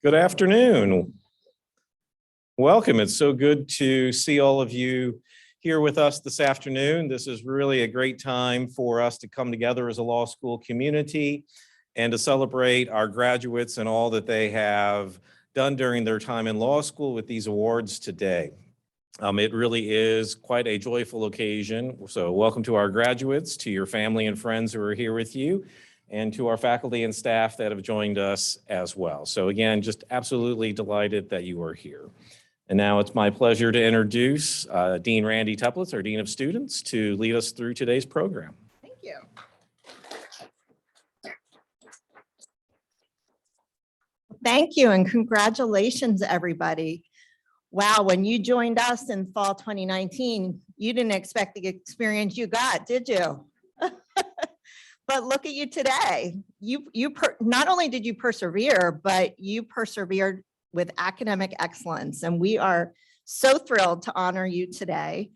Good afternoon. Welcome. It's so good to see all of you here with us this afternoon. This is really a great time for us to come together as a law school community and to celebrate our graduates and all that they have done during their time in law school with these awards today. It really is quite a joyful occasion. So welcome to our graduates, to your family and friends who are here with you, and to our faculty and staff that have joined us as well. So again, just absolutely delighted that you are here. And now it's my pleasure to introduce Dean Randy Teplitz, our Dean of Students, to lead us through today's program. Thank you. Thank you and congratulations, everybody. Wow, when you joined us in fall 2019, you didn't expect the experience you got, did you? But look at you today. Not only did you persevere, but you persevered with academic excellence, and we are so thrilled to honor you today.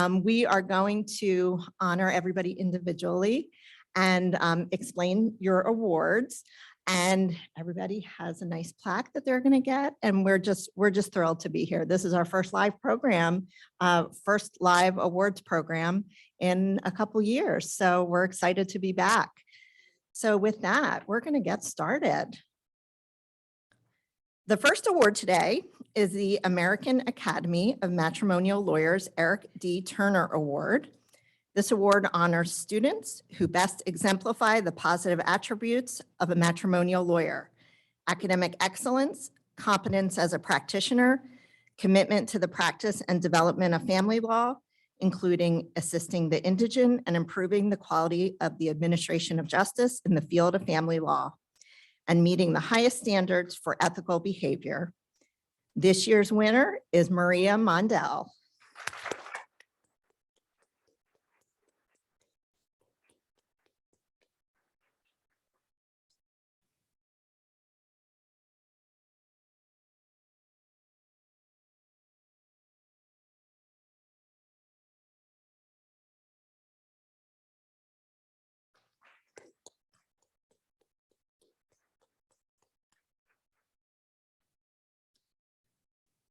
We are going to honor everybody individually and explain your awards. And everybody has a nice plaque that they're going to get, and we're just thrilled to be here. This is our first live program, first live awards program in a couple years, so we're excited to be back. So with that, we're going to get started. The first award today is the American Academy of Matrimonial Lawyers Eric D. Turner Award. This award honors students who best exemplify the positive attributes of a matrimonial lawyer: academic excellence, competence as a practitioner, commitment to the practice and development of family law, including assisting the indigent and improving the quality of the administration of justice in the field of family law, and meeting the highest standards for ethical behavior. This year's winner is Maria Mondell.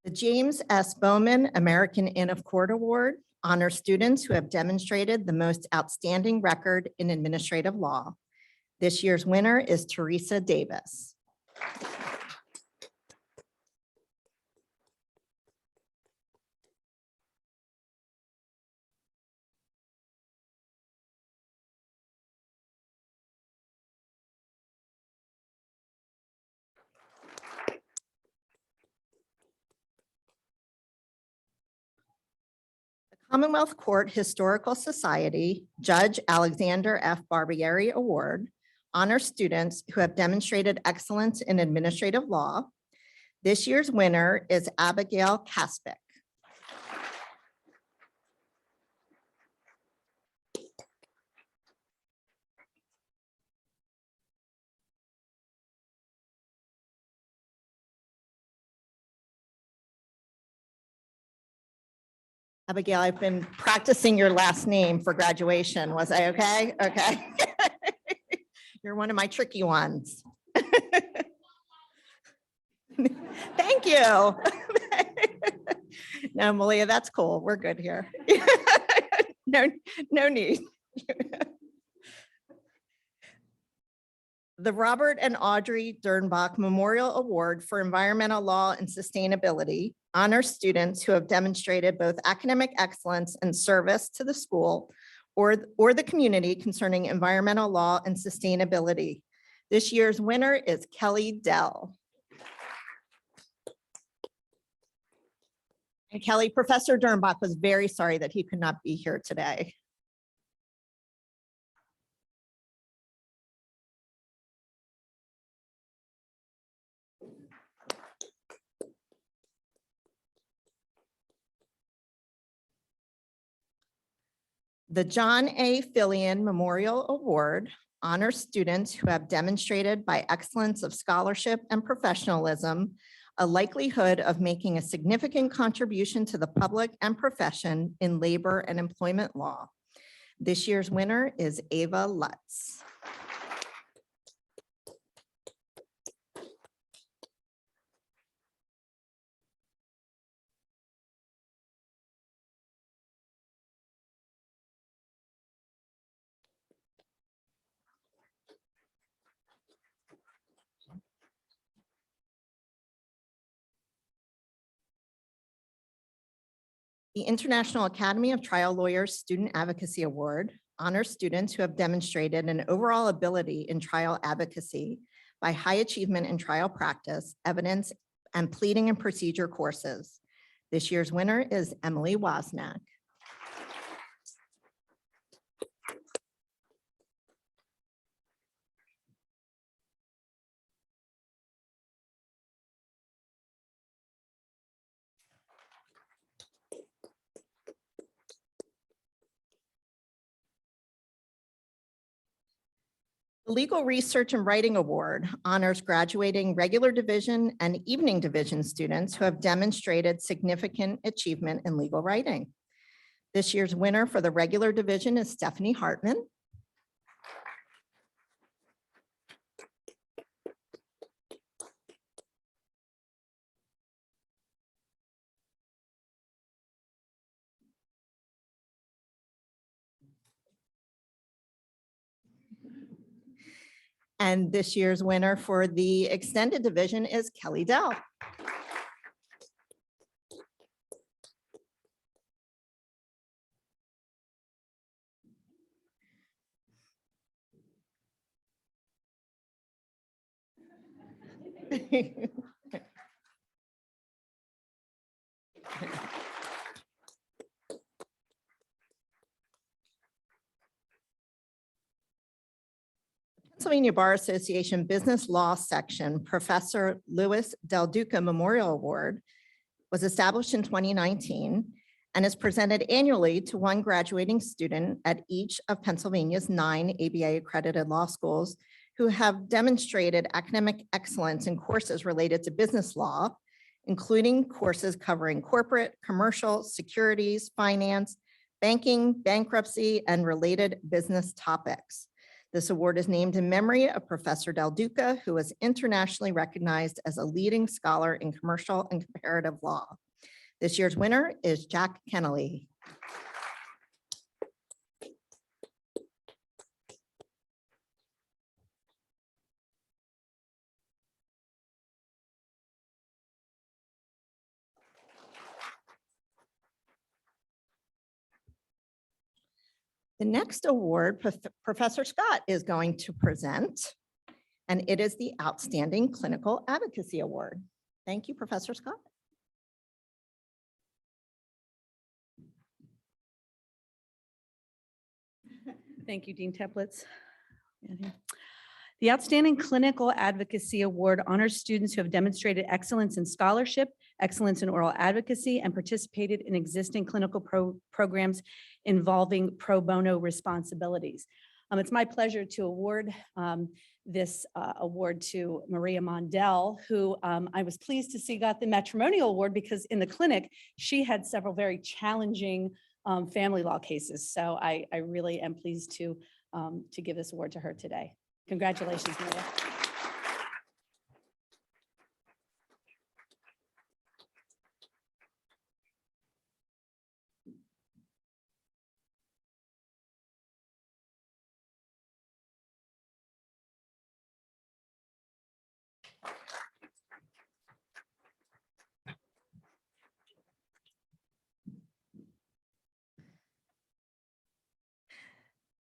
The James S. Bowman American Inn of Court Award honors students who have demonstrated the most outstanding record in administrative law. This year's winner is Teresa Davis. Commonwealth Court Historical Society Judge Alexander F. Barbieri Award honors students who have demonstrated excellence in administrative law. This year's winner is Abigail Kaspick. Abigail, I've been practicing your last name for graduation. Was I okay? Okay. You're one of my tricky ones. Thank you. No, Malia, that's cool. We're good here. No need. The Robert and Audrey Derbach Memorial Award for Environmental Law and Sustainability honors students who have demonstrated both academic excellence and service to the school or the community concerning environmental law and sustainability. This year's winner is Kelly Dell. And Kelly, Professor Derbach was very sorry that he could not be here today. The John A. Fillion Memorial Award honors students who have demonstrated by excellence of scholarship and professionalism a likelihood of making a significant contribution to the public and profession in labor and employment law. This year's winner is Ava Lutz. The International Academy of Trial Lawyers Student Advocacy Award honors students who have demonstrated an overall ability in trial advocacy by high achievement in trial practice, evidence, and pleading and procedure courses. This year's winner is Emily Wozniak. The Legal Research and Writing Award honors graduating regular division and evening division students who have demonstrated significant achievement in legal writing. This year's winner for the regular division is Stephanie Hartman. And this year's winner for the extended division is Kelly Dell. Pennsylvania Bar Association Business Law Section Professor Louis Del Duca Memorial Award was established in 2019 and is presented annually to one graduating student at each of Pennsylvania's 9 ABA accredited law schools who have demonstrated academic excellence in courses related to business law, including courses covering corporate, commercial, securities, finance, banking, bankruptcy, and related business topics. This award is named in memory of Professor Del Duca, who is internationally recognized as a leading scholar in commercial and comparative law. This year's winner is Jack Kennelly. The next award, Professor Scott is going to present, and it is the Outstanding Clinical Advocacy Award. Thank you, Professor Scott. Thank you, Dean Teplitz. The Outstanding Clinical Advocacy Award honors students who have demonstrated excellence in scholarship, excellence in oral advocacy, and participated in existing clinical programs involving pro bono responsibilities. It's my pleasure to award this award to Maria Mondell, who I was pleased to see got the Matrimonial Award because in the clinic, she had several very challenging family law cases. So I really am pleased to give this award to her today. Congratulations, Maria.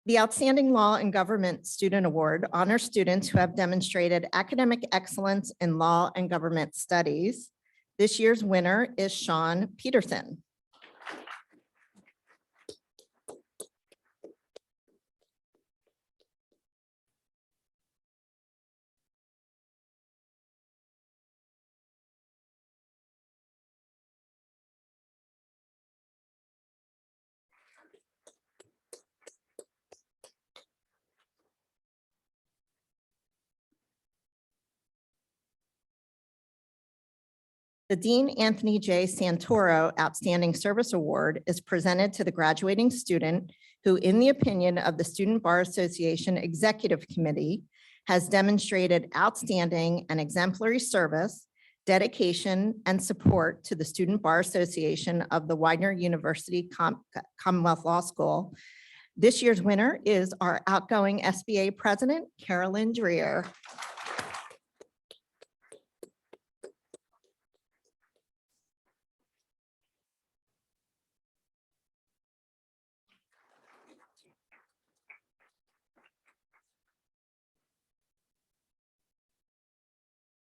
The Outstanding Law and Government Student Award honors students who have demonstrated academic excellence in law and government studies. This year's winner is Sean Peterson. The Dean Anthony J. Santoro Outstanding Service Award is presented to the graduating student who, in the opinion of the Student Bar Association Executive Committee, has demonstrated outstanding and exemplary service, dedication, and support to the Student Bar Association of the Widener University Commonwealth Law School. This year's winner is our outgoing SBA President, Carolyn Dreer.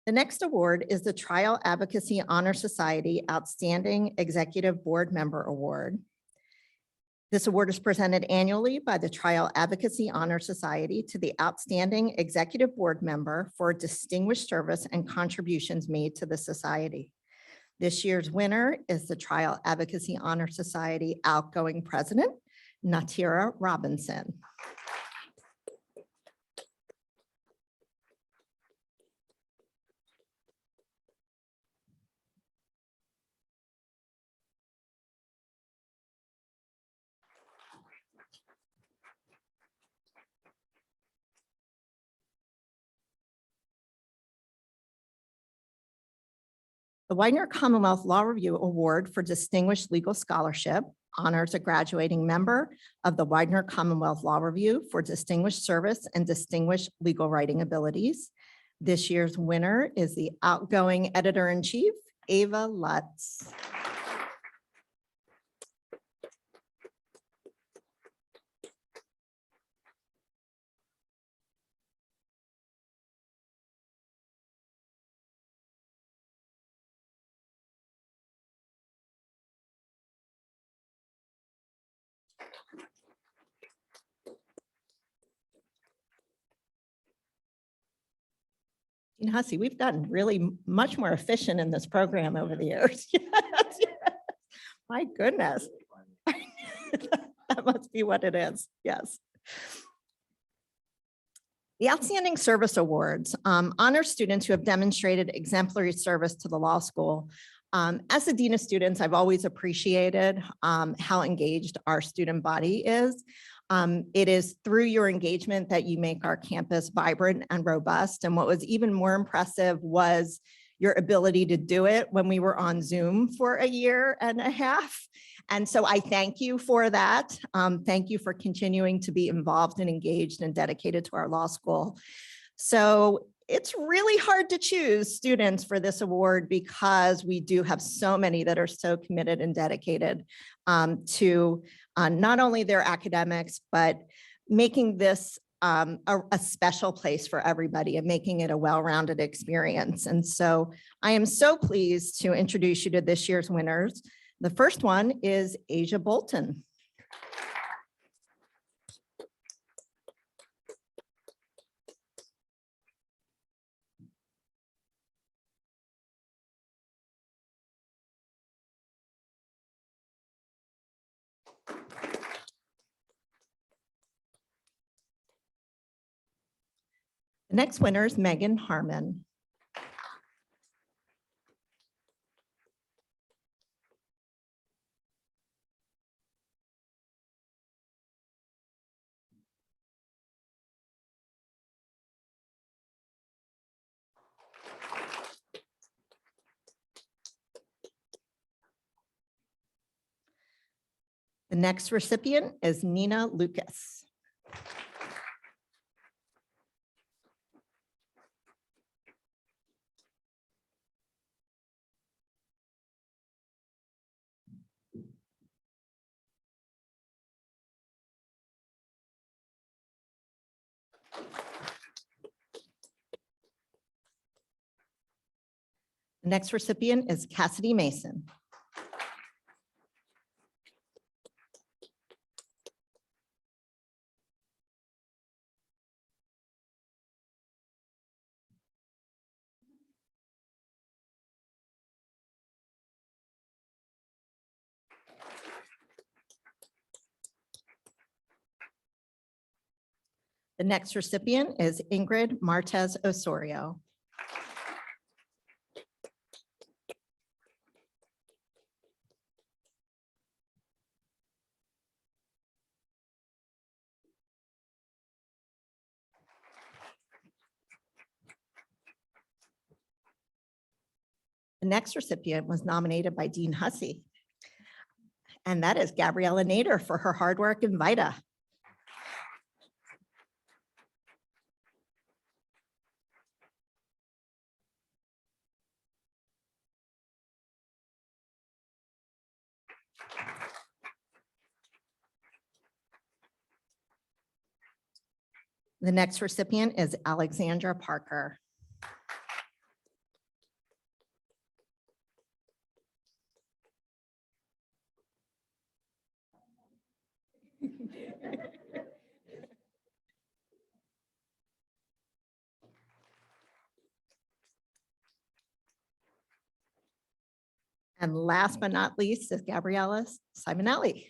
The next award is the Trial Advocacy Honor Society Outstanding Executive Board Member Award. This award is presented annually by the Trial Advocacy Honor Society to the outstanding executive board member for distinguished service and contributions made to the society. This year's winner is the Trial Advocacy Honor Society outgoing president, Natira Robinson. The Widener Commonwealth Law Review Award for Distinguished Legal Scholarship honors a graduating member of the Widener Commonwealth Law Review for distinguished service and distinguished legal writing abilities. This year's winner is the outgoing editor-in-chief, Ava Lutz. You know, Hussey, we've gotten really much more efficient in this program over the years. Yes, yes. My goodness. That must be what it is. Yes. The Outstanding Service Awards honor students who have demonstrated exemplary service to the law school. As the Dean of Students, I've always appreciated how engaged our student body is. It is through your engagement that you make our campus vibrant and robust. And what was even more impressive was your ability to do it when we were on Zoom for a year and a half. And so I thank you for that. Thank you for continuing to be involved and engaged and dedicated to our law school. So it's really hard to choose students for this award because we do have so many that are so committed and dedicated to not only their academics, but making this a special place for everybody and making it a well-rounded experience. And so I am so pleased to introduce you to this year's winners. The first one is Asia Bolton. The next winner is Megan Harmon. The next recipient is Nina Lucas. The next recipient is Cassidy Mason. The next recipient is Ingrid Martez Osorio. The next recipient was nominated by Dean Hussey, and that is Gabriella Nader for her hard work in VITA. The next recipient is Alexandra Parker. And last but not least is Gabriella Simonelli.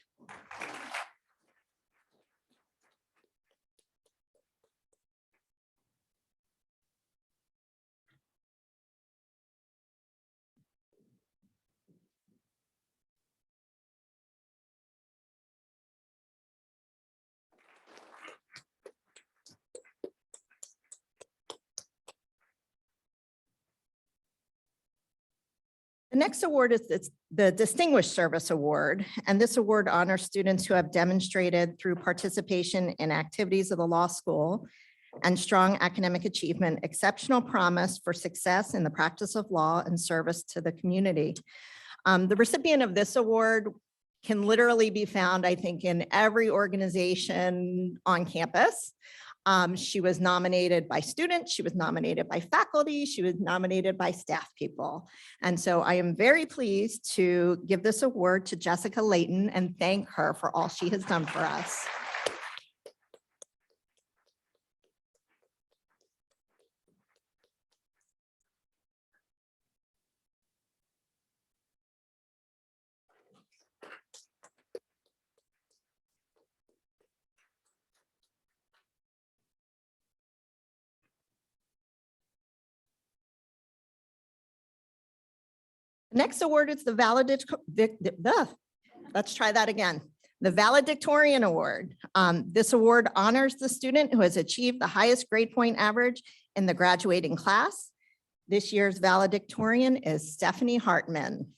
The next award is the Distinguished Service Award, and this award honors students who have demonstrated through participation in activities of the law school and strong academic achievement, exceptional promise for success in the practice of law and service to the community. The recipient of this award can literally be found, I think, in every organization on campus. She was nominated by students, she was nominated by faculty, she was nominated by staff people. And so I am very pleased to give this award to Jessica Layton and thank her for all she has done for us. Next award is the let's try that again. The Valedictorian Award. This award honors the student who has achieved the highest grade point average in the graduating class. This year's valedictorian is Stephanie Hartman.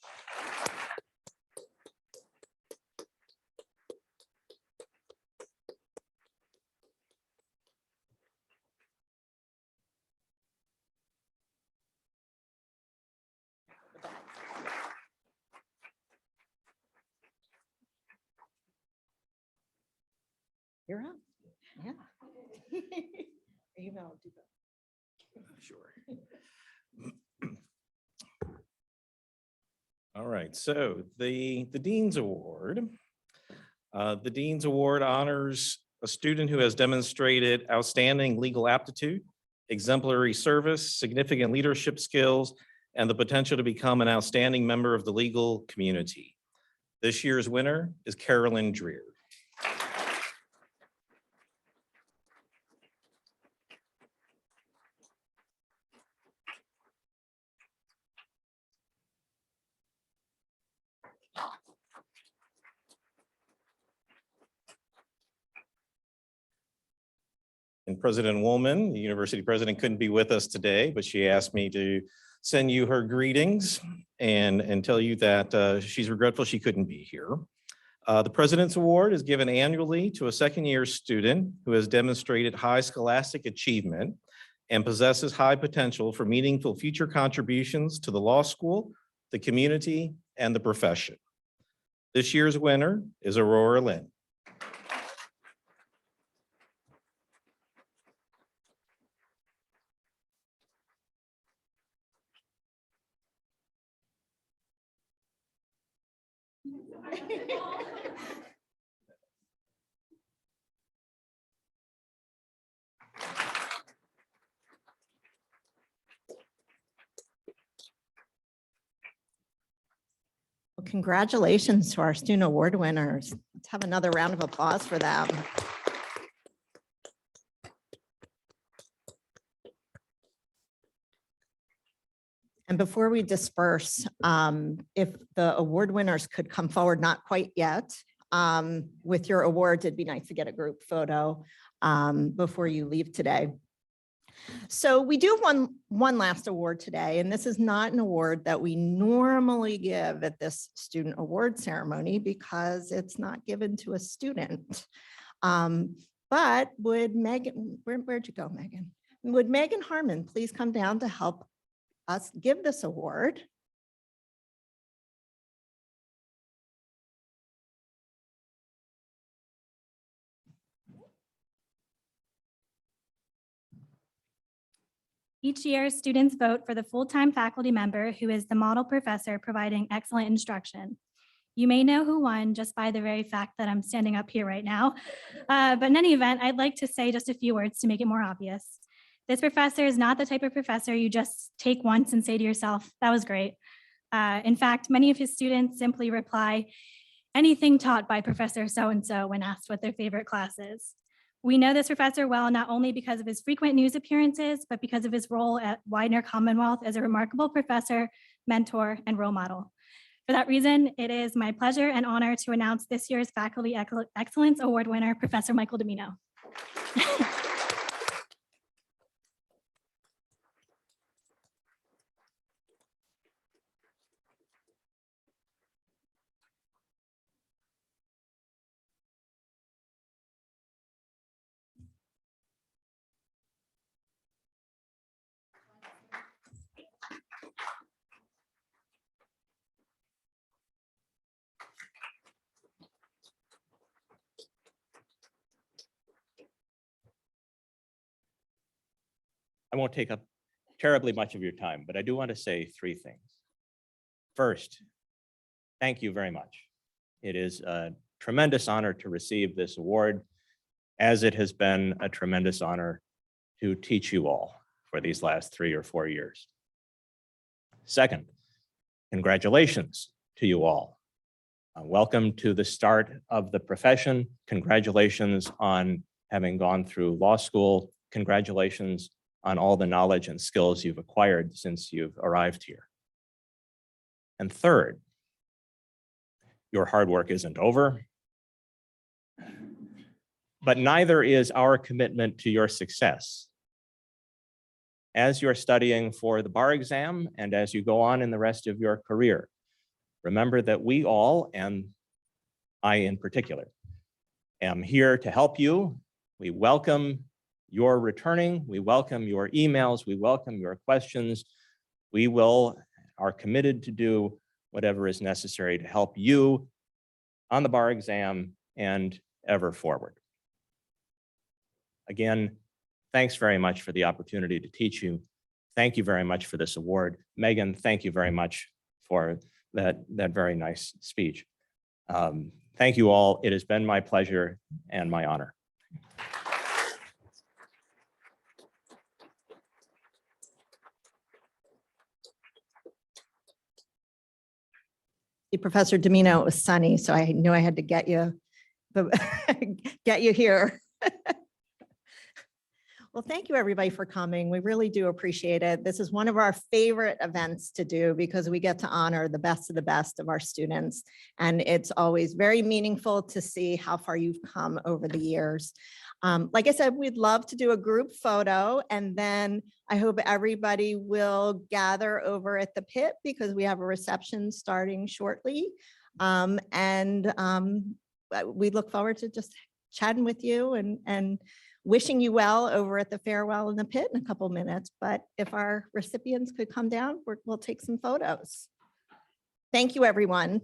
You're up. Yeah. Are you Val Duca? Sure. All right, so the Dean's Award. The Dean's Award honors a student who has demonstrated outstanding legal aptitude, exemplary service, significant leadership skills, and the potential to become an outstanding member of the legal community. This year's winner is Carolyn Dreer. And President Woolman, the university president, couldn't be with us today, but she asked me to send you her greetings and tell you that she's regretful she couldn't be here. The President's Award is given annually to a second-year student who has demonstrated high scholastic achievement and possesses high potential for meaningful future contributions to the law school, the community, and the profession. This year's winner is Aurora Lynn. Well, congratulations to our student award winners. Let's have another round of applause for them. And before we disperse, if the award winners could come forward, not quite yet, with your awards, it'd be nice to get a group photo before you leave today. So we do have one last award today, and this is not an award that we normally give at this student award ceremony because it's not given to a student. But would Megan, where'd you go, Megan? Would Megan Harmon please come down to help us give this award? Each year, students vote for the full-time faculty member who is the model professor providing excellent instruction. You may know who won just by the very fact that I'm standing up here right now. But in any event, I'd like to say just a few words to make it more obvious. This professor is not the type of professor you just take once and say to yourself, that was great. In fact, many of his students simply reply, anything taught by Professor so-and-so when asked what their favorite class is. We know this professor well, not only because of his frequent news appearances, but because of his role at Widener Commonwealth as a remarkable professor, mentor, and role model. For that reason, it is my pleasure and honor to announce this year's Faculty Excellence Award winner, Professor Michael Domino. I won't take up terribly much of your time, but I do want to say three things. First, thank you very much. It is a tremendous honor to receive this award, as it has been a tremendous honor to teach you all for these last 3 or 4 years. Second, congratulations to you all. Welcome to the start of the profession. Congratulations on having gone through law school. Congratulations on all the knowledge and skills you've acquired since you've arrived here. And third, your hard work isn't over, but neither is our commitment to your success. As you're studying for the bar exam and as you go on in the rest of your career, remember that we all, and I in particular, am here to help you. We welcome your returning. We welcome your emails. We welcome your questions. We are committed to do whatever is necessary to help you on the bar exam and ever forward. Again, thanks very much for the opportunity to teach you. Thank you very much for this award. Megan, thank you very much for that very nice speech. Thank you all. It has been my pleasure and my honor. Professor Domino, it was sunny, so I knew I had to get you here. Well, thank you everybody for coming. We really do appreciate it. This is one of our favorite events to do because we get to honor the best of our students. And it's always very meaningful to see how far you've come over the years. Like I said, we'd love to do a group photo, and then I hope everybody will gather over at the pit because we have a reception starting shortly. We look forward to just chatting with you and wishing you well over at the farewell in the pit in a couple minutes. But if our recipients could come down, we'll take some photos. Thank you, everyone.